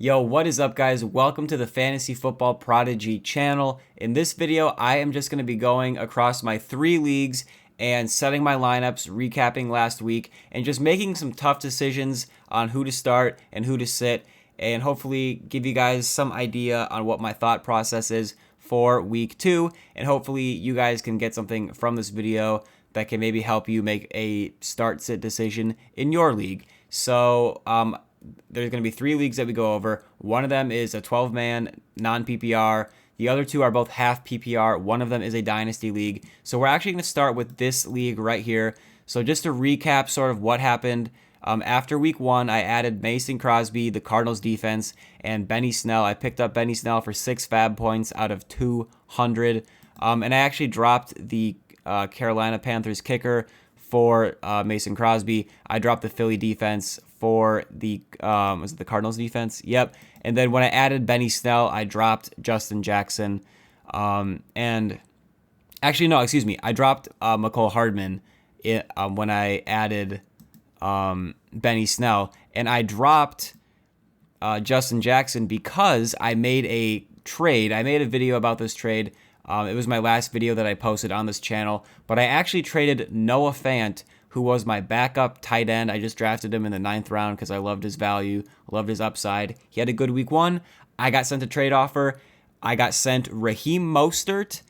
Yo, what is up, guys? Welcome to the Fantasy Football Prodigy channel. In this video, I am just going to be going across my 3 leagues and setting my lineups, recapping last week, and just making some tough decisions on who to start and who to sit, and hopefully give you guys some idea on what my thought process is for week 2, and hopefully you guys can get something from this video that can maybe help you make a start-sit decision in your league. So, there's going to be 3 leagues that we go over. One of them is a 12-man non-PPR. The other 2 are both half PPR. One of them is a Dynasty League. So we're actually going to start with this league right here. So just to recap sort of what happened, after week 1, I added Mason Crosby, the Cardinals defense, and Benny Snell. I picked up Benny Snell for 6 fab points out of 200. And I actually dropped the Carolina Panthers kicker for Mason Crosby. I dropped the Philly defense for the was it the Cardinals defense? Yep. And then when I added Benny Snell, I dropped Justin Jackson. And actually, no, excuse me. I dropped McCole Hardman when I added Benny Snell, and I dropped Justin Jackson because I made a trade. I made a video about this trade. It was my last video that I posted on this channel, but I actually traded Noah Fant, who was my backup tight end. I just drafted him in the 9th round because I loved his value, loved his upside. He had a good week 1. I got sent a trade offer. I got sent Raheem Mostert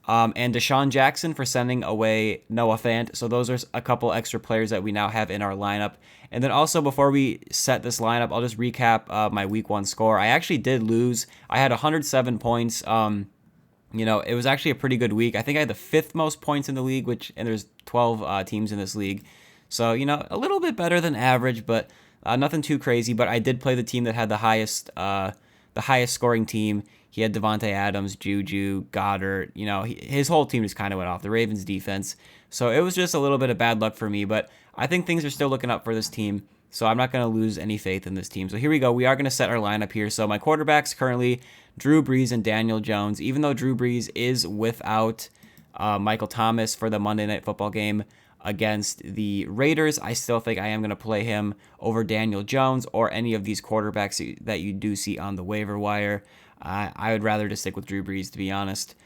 and Deshaun Jackson for sending away Noah Fant. So those are a couple extra players that we now have in our lineup. And then also, before we set this lineup, I'll just recap my week 1 score. I actually did lose. I had 107 points. It was actually a pretty good week. I think I had the 5th most points in the league, and there's 12 teams in this league. So, a little bit better than average, but nothing too crazy. But I did play the team that had the highest scoring team. He had Devontae Adams, Juju, Goddard. His whole team just kind of went off. The Ravens defense. So it was just a little bit of bad luck for me, but I think things are still looking up for this team. So I'm not going to lose any faith in this team. So here we go. We are going to set our lineup here. So my quarterbacks currently Drew Brees and Daniel Jones. Even though Drew Brees is without Michael Thomas for the Monday Night Football game against the Raiders, I still think I am going to play him over Daniel Jones or any of these quarterbacks that you do see on the waiver wire. I would rather just stick with Drew Brees, to be honest.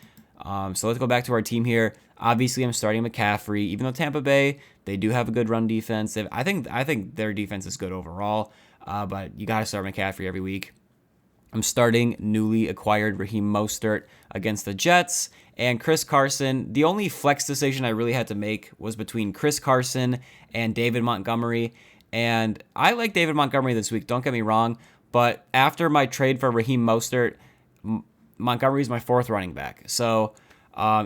So let's go back to our team here. Obviously, I'm starting McCaffrey. Even though Tampa Bay, they do have a good run defense. I think their defense is good overall, but you got to start McCaffrey every week. I'm starting newly acquired Raheem Mostert against the Jets and Chris Carson. The only flex decision I really had to make was between Chris Carson and David Montgomery. And I like David Montgomery this week, don't get me wrong. But after my trade for Raheem Mostert, Montgomery is my 4th running back. So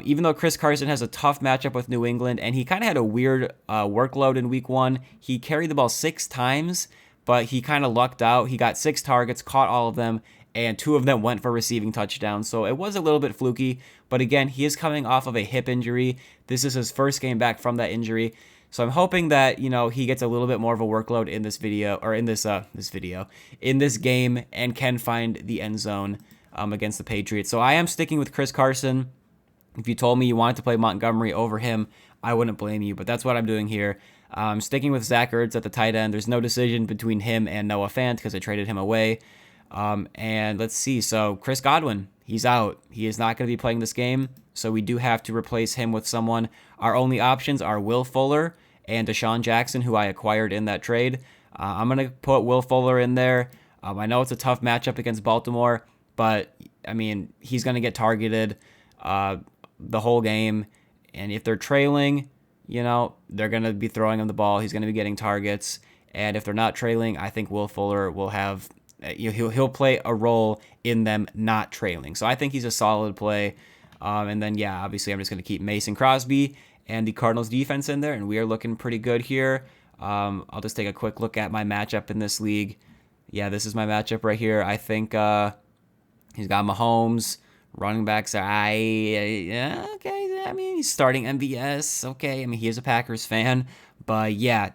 even though Chris Carson has a tough matchup with New England, and he kind of had a weird workload in week 1, he carried the ball 6 times, but he kind of lucked out. He got 6 targets, caught all of them, and 2 of them went for receiving touchdowns. So it was a little bit fluky, but again, he is coming off of a hip injury. This is his first game back from that injury. So I'm hoping that, he gets a little bit more of a workload in this video, or in this game, and can find the end zone against the Patriots. So I am sticking with Chris Carson. If you told me you wanted to play Montgomery over him, I wouldn't blame you, but that's what I'm doing here. I'm sticking with Zach Ertz at the tight end. There's no decision between him and Noah Fant because I traded him away. And let's see. So Chris Godwin, he's out. He is not going to be playing this game, so we do have to replace him with someone. Our only options are Will Fuller and Deshaun Jackson, who I acquired in that trade. I'm going to put Will Fuller in there. I know it's a tough matchup against Baltimore, but, he's going to get targeted the whole game. And if they're trailing, they're going to be throwing him the ball. He's going to be getting targets. And if they're not trailing, I think Will Fuller will have he'll play a role in them not trailing. So I think he's a solid play. And then, obviously I'm just going to keep Mason Crosby and the Cardinals defense in there, and we are looking pretty good here. I'll just take a quick look at my matchup in this league. Yeah, this is my matchup right here. I think he's got Mahomes. Running backs are, okay. He's starting MVS. Okay, he is a Packers fan. But, I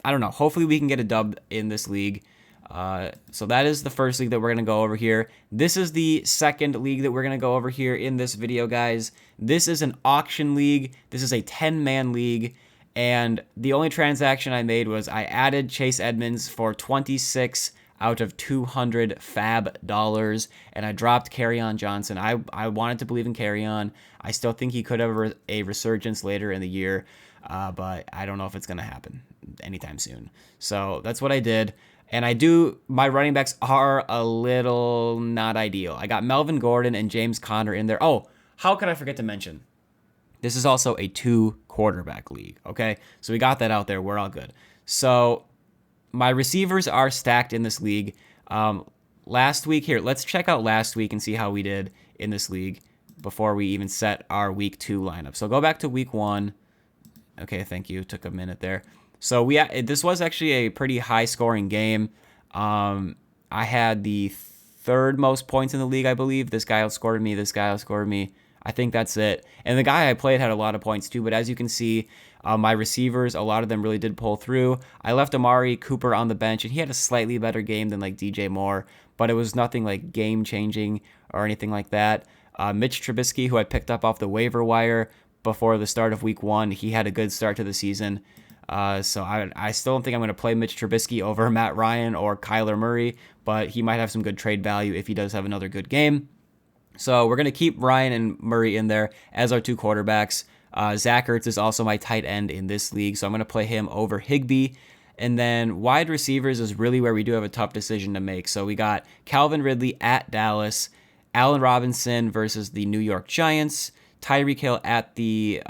don't know. Hopefully we can get a dub in this league. So that is the first league that we're going to go over here. This is the second league that we're going to go over here in this video, guys. This is an auction league. This is a 10-man league. And the only transaction I made was I added Chase Edmonds for 26 out of 200 fab dollars, and I dropped Kerryon Johnson. I wanted to believe in Kerryon. I still think he could have a resurgence later in the year, but I don't know if it's going to happen anytime soon. So that's what I did. And my running backs are a little not ideal. I got Melvin Gordon and James Conner in there. Oh, how could I forget to mention? This is also a 2-quarterback league, okay? So we got that out there. We're all good. So my receivers are stacked in this league. Last week, here, let's check out last week and see how we did in this league before we even set our week 2 lineup. So go back to week 1. Okay, thank you. Took a minute there. So this was actually a pretty high-scoring game. I had the third most points in the league, I believe. This guy outscored me. This guy outscored me. I think that's it. And the guy I played had a lot of points too. But as you can see, my receivers, a lot of them really did pull through. I left Amari Cooper on the bench, and he had a slightly better game than like DJ Moore. But it was nothing like game-changing or anything like that. Mitch Trubisky, who I picked up off the waiver wire before the start of week 1, he had a good start to the season. So I still don't think I'm going to play Mitch Trubisky over Matt Ryan or Kyler Murray, but he might have some good trade value if he does have another good game. So we're going to keep Ryan and Murray in there as our 2 quarterbacks. Zach Ertz is also my tight end in this league, so I'm going to play him over Higbee. And then wide receivers is really where we do have a tough decision to make. So we got Calvin Ridley at Dallas, Allen Robinson versus the New York Giants, Tyreek Hill at the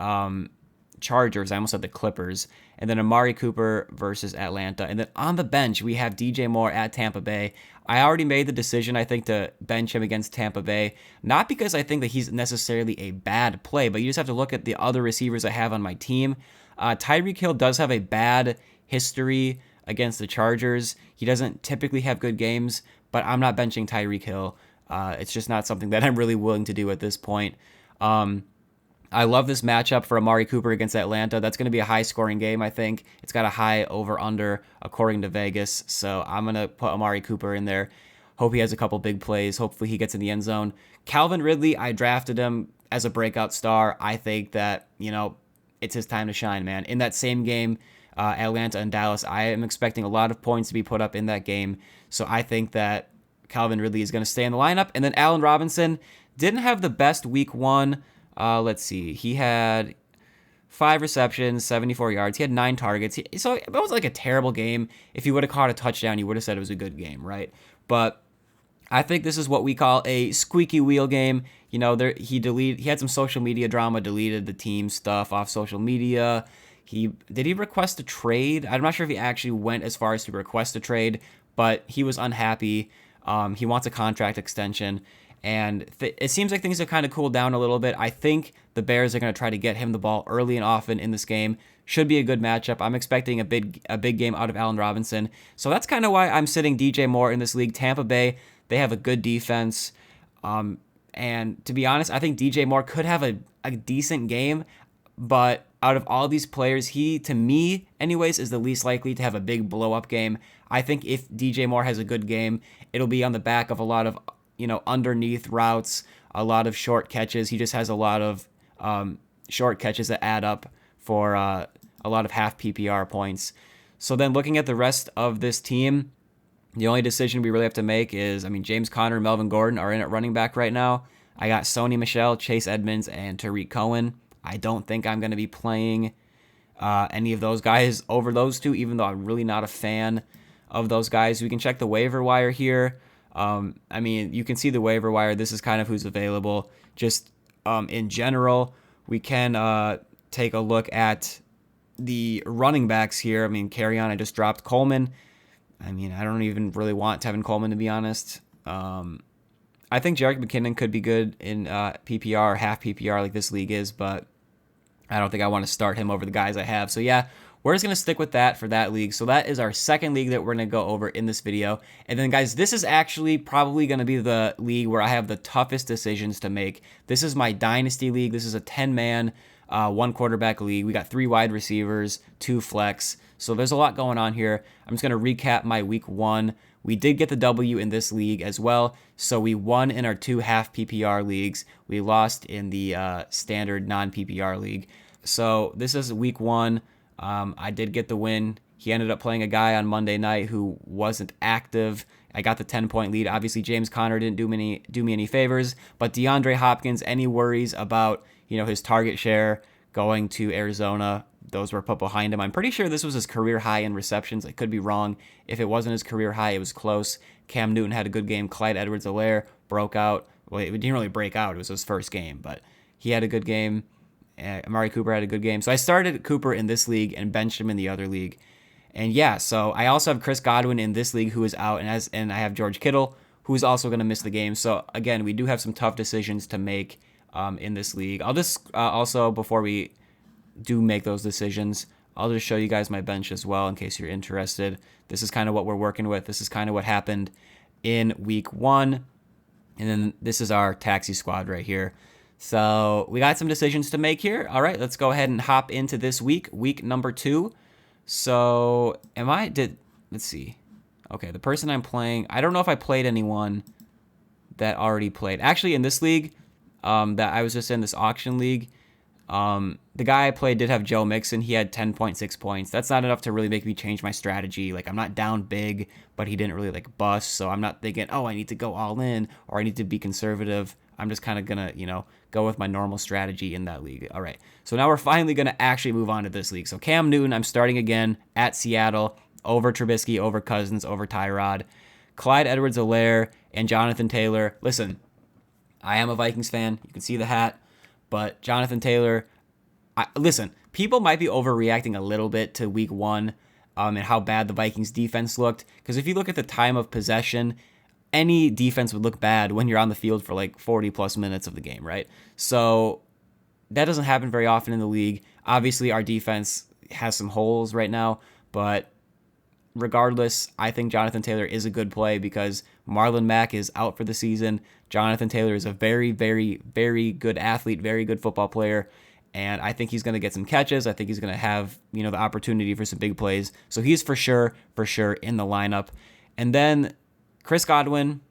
Chargers. I almost said the Clippers. And then Amari Cooper versus Atlanta. And then on the bench, we have DJ Moore at Tampa Bay. I already made the decision, I think, to bench him against Tampa Bay. Not because I think that he's necessarily a bad play, but you just have to look at the other receivers I have on my team. Tyreek Hill does have a bad history against the Chargers. He doesn't typically have good games, but I'm not benching Tyreek Hill. It's just not something that I'm really willing to do at this point. I love this matchup for Amari Cooper against Atlanta. That's going to be a high-scoring game, I think. It's got a high over-under, according to Vegas. So I'm going to put Amari Cooper in there. Hope he has a couple big plays. Hopefully he gets in the end zone. Calvin Ridley, I drafted him as a breakout star. I think that, it's his time to shine, man. In that same game, Atlanta and Dallas, I am expecting a lot of points to be put up in that game. So I think that Calvin Ridley is going to stay in the lineup. And then Allen Robinson didn't have the best week 1. Let's see. He had 5 receptions, 74 yards. He had 9 targets. So it was like a terrible game. If he would have caught a touchdown, you would have said it was a good game, right? But I think this is what we call a squeaky wheel game. He had some social media drama, deleted the team stuff off social media. Did he request a trade? I'm not sure if he actually went as far as to request a trade, but he was unhappy. He wants a contract extension. And it seems like things have kind of cooled down a little bit. I think the Bears are going to try to get him the ball early and often in this game. Should be a good matchup. I'm expecting a big game out of Allen Robinson. So that's kind of why I'm sitting DJ Moore in this league. Tampa Bay, they have a good defense. And to be honest, I think DJ Moore could have a decent game. But out of all these players, he, to me, anyways, is the least likely to have a big blow-up game. I think if DJ Moore has a good game, it'll be on the back of a lot of underneath routes, a lot of short catches. He just has a lot of short catches that add up for a lot of half PPR points. So then looking at the rest of this team, the only decision we really have to make is, James Conner and Melvin Gordon are in at running back right now. I got Sony Michel, Chase Edmonds, and Tariq Cohen. I don't think I'm going to be playing any of those guys over those two, even though I'm really not a fan of those guys. We can check the waiver wire here. You can see the waiver wire. This is kind of who's available. Just in general, we can take a look at the running backs here. Kerryon, I just dropped Coleman. I don't even really want Tevin Coleman, to be honest. I think Jerick McKinnon could be good in PPR, half PPR like this league is, but I don't think I want to start him over the guys I have. So yeah, we're just going to stick with that for that league. So that is our second league that we're going to go over in this video. And then, guys, this is actually probably going to be the league where I have the toughest decisions to make. This is my Dynasty League. This is a 10-man, 1-quarterback league. We got 3 wide receivers, 2 flex. So there's a lot going on here. I'm just going to recap my week 1. We did get the W in this league as well. So we won in our 2 half PPR leagues. We lost in the standard non-PPR league. So this is week 1. I did get the win. He ended up playing a guy on Monday night who wasn't active, I got the 10-point lead. Obviously, James Conner didn't do me any favors, but DeAndre Hopkins, any worries about, his target share going to Arizona, those were put behind him. I'm pretty sure this was his career high in receptions. I could be wrong. If it wasn't his career high, it was close. Cam Newton had a good game. Clyde Edwards-Helaire broke out. Well, it didn't really break out. It was his first game, but he had a good game. Amari Cooper had a good game. So I started Cooper in this league and benched him in the other league. And yeah, so I also have Chris Godwin in this league who is out, and I have George Kittle who is also going to miss the game. So again, we do have some tough decisions to make in this league. I'll just also, before we do make those decisions, I'll just show you guys my bench as well in case you're interested. This is kind of what we're working with. This is kind of what happened in week 1. And then this is our taxi squad right here. So we got some decisions to make here. All right, let's go ahead and hop into this week number 2. So let's see. Okay, the person I'm playing, I don't know if I played anyone that already played. Actually, in this league that I was just in, this auction league, the guy I played did have Joe Mixon. He had 10.6 points. That's not enough to really make me change my strategy. Like, I'm not down big, but he didn't really bust. So I'm not thinking, I need to go all in or I need to be conservative. I'm just kind of going to, go with my normal strategy in that league. All right. So now we're finally going to actually move on to this league. So Cam Newton, I'm starting again at Seattle over Trubisky, over Cousins, over Tyrod. Clyde Edwards-Helaire and Jonathan Taylor. Listen, I am a Vikings fan. You can see the hat. But Jonathan Taylor, listen, people might be overreacting a little bit to week 1 and how bad the Vikings defense looked. Because if you look at the time of possession, any defense would look bad when you're on the field for 40 plus minutes of the game, right? So that doesn't happen very often in the league. Obviously, our defense has some holes right now, but regardless, I think Jonathan Taylor is a good play because Marlon Mack is out for the season. Jonathan Taylor is a very, very, very good athlete, very good football player, and I think he's going to get some catches. I think he's going to have, the opportunity for some big plays. So he's for sure in the lineup. And then Chris Godwin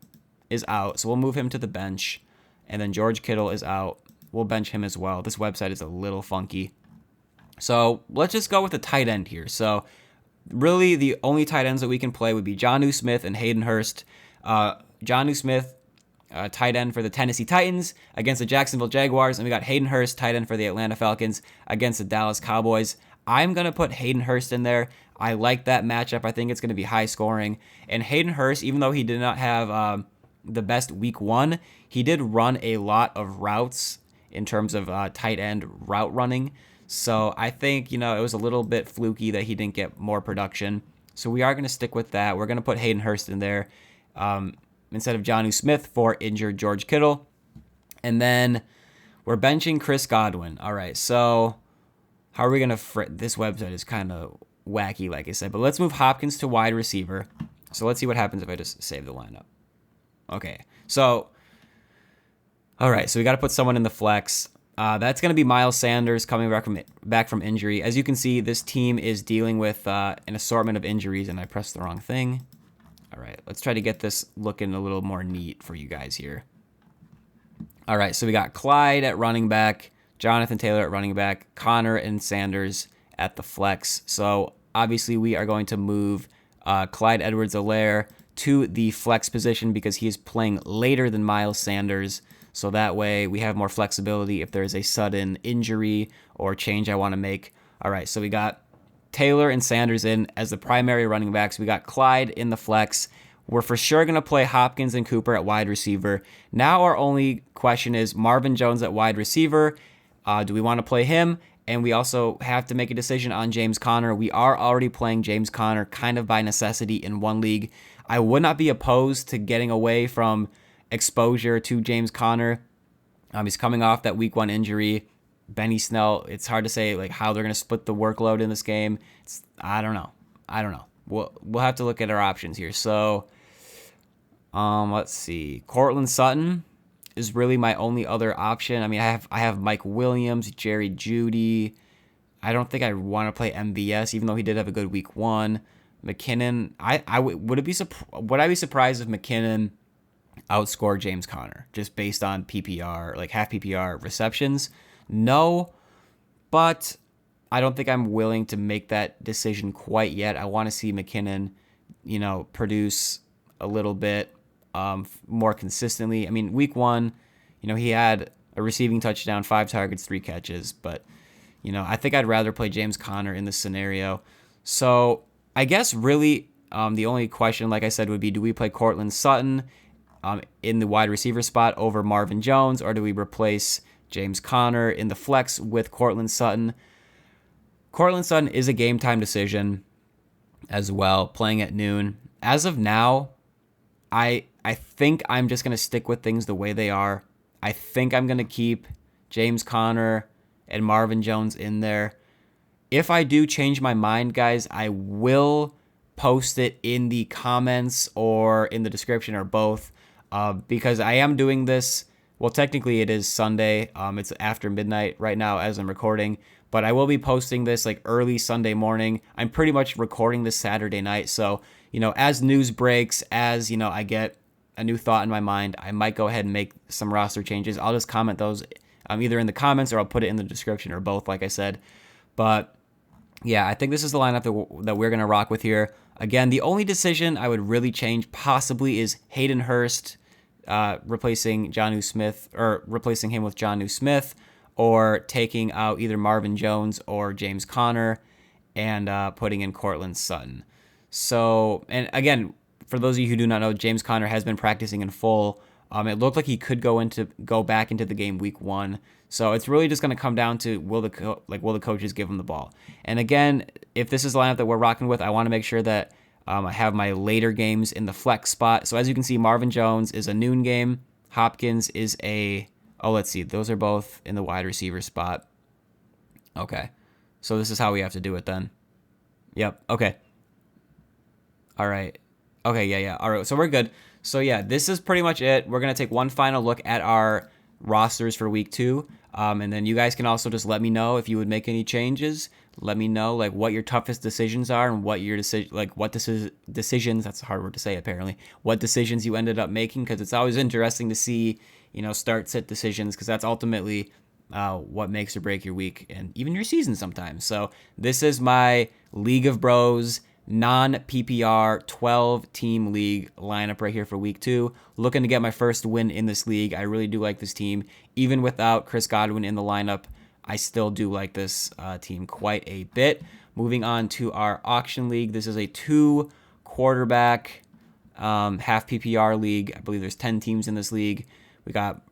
is out, so we'll move him to the bench. And then George Kittle is out. We'll bench him as well. This website is a little funky. So let's just go with the tight end here. So really, the only tight ends that we can play would be Jonnu Smith and Hayden Hurst. Jonnu Smith, tight end for the Tennessee Titans against the Jacksonville Jaguars. And we got Hayden Hurst, tight end for the Atlanta Falcons against the Dallas Cowboys. I'm going to put Hayden Hurst in there. I like that matchup. I think it's going to be high scoring. And Hayden Hurst, even though he did not have the best week 1, he did run a lot of routes in terms of tight end route running. So I think, it was a little bit fluky that he didn't get more production. So we are going to stick with that. We're going to put Hayden Hurst in there instead of Jonnu Smith for injured George Kittle. And then we're benching Chris Godwin. All right, so how are we going to this website is kind of wacky, like I said. But let's move Hopkins to wide receiver. So let's see what happens if I just save the lineup. Okay, so, all right, so we got to put someone in the flex. That's going to be Miles Sanders coming back from injury. As you can see, this team is dealing with an assortment of injuries, and I pressed the wrong thing. All right, let's try to get this looking a little more neat for you guys here. All right, so we got Clyde at running back, Jonathan Taylor at running back, Connor and Sanders at the flex. So obviously we are going to move Clyde Edwards-Helaire to the flex position because he is playing later than Miles Sanders. So that way we have more flexibility if there's a sudden injury or change I want to make. All right, so we got Taylor and Sanders in as the primary running backs. We got Clyde in the flex. We're for sure going to play Hopkins and Cooper at wide receiver. Now our only question is Marvin Jones at wide receiver. Do we want to play him? And we also have to make a decision on James Conner. We are already playing James Conner kind of by necessity in one league. I would not be opposed to getting away from exposure to James Conner. He's coming off that week 1 injury. Benny Snell, it's hard to say how they're going to split the workload in this game. I don't know. We'll have to look at our options here. So let's see. Courtland Sutton is really my only other option. I mean, I have Mike Williams, Jerry Jeudy. I don't think I want to play MVS, even though he did have a good week 1. McKinnon, would I be surprised if McKinnon outscored James Conner just based on PPR, half PPR receptions? No, but I don't think I'm willing to make that decision quite yet. I want to see McKinnon, produce a little bit more consistently. I mean, week 1, he had a receiving touchdown, 5 targets, 3 catches, but I think I'd rather play James Conner in this scenario. So I guess really the only question, like I said, would be, do we play Courtland Sutton in the wide receiver spot over Marvin Jones, or do we replace James Conner in the flex with Courtland Sutton? Courtland Sutton is a game time decision as well, playing at noon. As of now, I think I'm just going to stick with things the way they are. I think I'm going to keep James Conner and Marvin Jones in there. If I do change my mind, guys, I will post it in the comments or in the description or both, because I am doing this. Well, technically it is Sunday. It's after midnight right now as I'm recording, but I will be posting this like early Sunday morning. I'm pretty much recording this Saturday night. So, as news breaks, as, I get a new thought in my mind, I might go ahead and make some roster changes. I'll just comment those either in the comments or I'll put it in the description or both, like I said. But yeah, I think this is the lineup that we're going to rock with here. Again, the only decision I would really change possibly is Hayden Hurst, replacing Jonnu Smith, or replacing him with Jonnu Smith, or taking out either Marvin Jones or James Conner and putting in Courtland Sutton. So, and again, for those of you who do not know, James Conner has been practicing in full. It looked like he could go back into the game week 1. So it's really just going to come down to will the coaches give him the ball? And again, if this is the lineup that we're rocking with, I want to make sure that I have my later games in the flex spot. So as you can see, Marvin Jones is a noon game. Hopkins is let's see. Those are both in the wide receiver spot. Okay. So this is how we have to do it then. Yep. Okay. All right. Okay. Yeah. All right. So we're good. So yeah, this is pretty much it. We're going to take one final look at our rosters for week 2. And then you guys can also just let me know if you would make any changes. Let me know like what your toughest decisions are and what your decisions, that's a hard word to say apparently, what decisions you ended up making, because it's always interesting to see, start sit decisions, because that's ultimately what makes or break your week and even your season sometimes. So this is my League of Bros non-PPR 12-team league lineup right here for week 2. Looking to get my first win in this league. I really do like this team. Even without Chris Godwin in the lineup, I still do like this team quite a bit. Moving on to our auction league. This is a 2-quarterback half PPR league. I believe there's 10 teams in this league. We got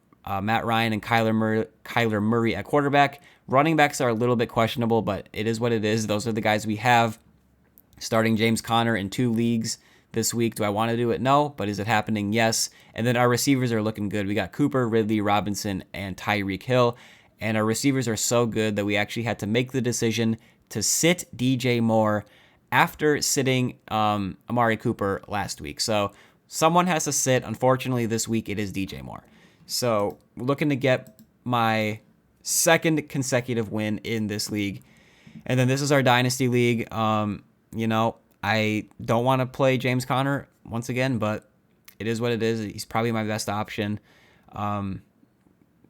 Matt Ryan and Kyler Murray at quarterback. Running backs are a little bit questionable, but it is what it is. Those are the guys we have. Starting James Conner in 2 leagues this week. Do I want to do it? No. But is it happening? Yes. And then our receivers are looking good. We got Cooper, Ridley, Robinson, and Tyreek Hill. And our receivers are so good that we actually had to make the decision to sit DJ Moore after sitting Amari Cooper last week. So someone has to sit. Unfortunately, this week it is DJ Moore. So looking to get my 2nd consecutive win in this league. And then this is our Dynasty League. I don't want to play James Conner once again, but it is what it is. He's probably my best option.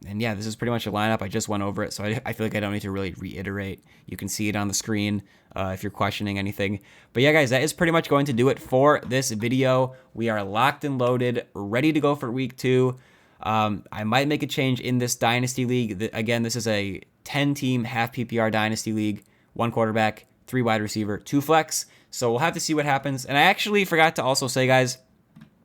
And yeah, this is pretty much a lineup. I just went over it, so I feel like I don't need to really reiterate. You can see it on the screen if you're questioning anything. But yeah, guys, that is pretty much going to do it for this video. We are locked and loaded, ready to go for week 2. I might make a change in this Dynasty League. Again, this is a 10-team half PPR Dynasty League. 1 quarterback, 3 wide receiver, 2 flex. So we'll have to see what happens. And I actually forgot to also say, guys,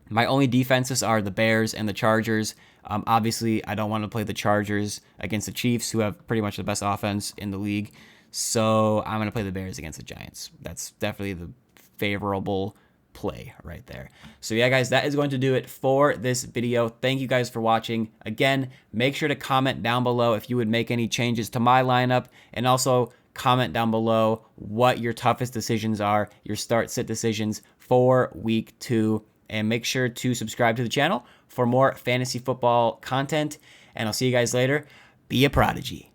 my only defenses are the Bears and the Chargers. Obviously, I don't want to play the Chargers against the Chiefs, who have pretty much the best offense in the league. So I'm going to play the Bears against the Giants. That's definitely the favorable play right there. So yeah, guys, that is going to do it for this video. Thank you guys for watching. Again, make sure to comment down below if you would make any changes to my lineup, and also comment down below what your toughest decisions are, your start-sit decisions for week 2. And make sure to subscribe to the channel for more fantasy football content. And I'll see you guys later. Be a prodigy.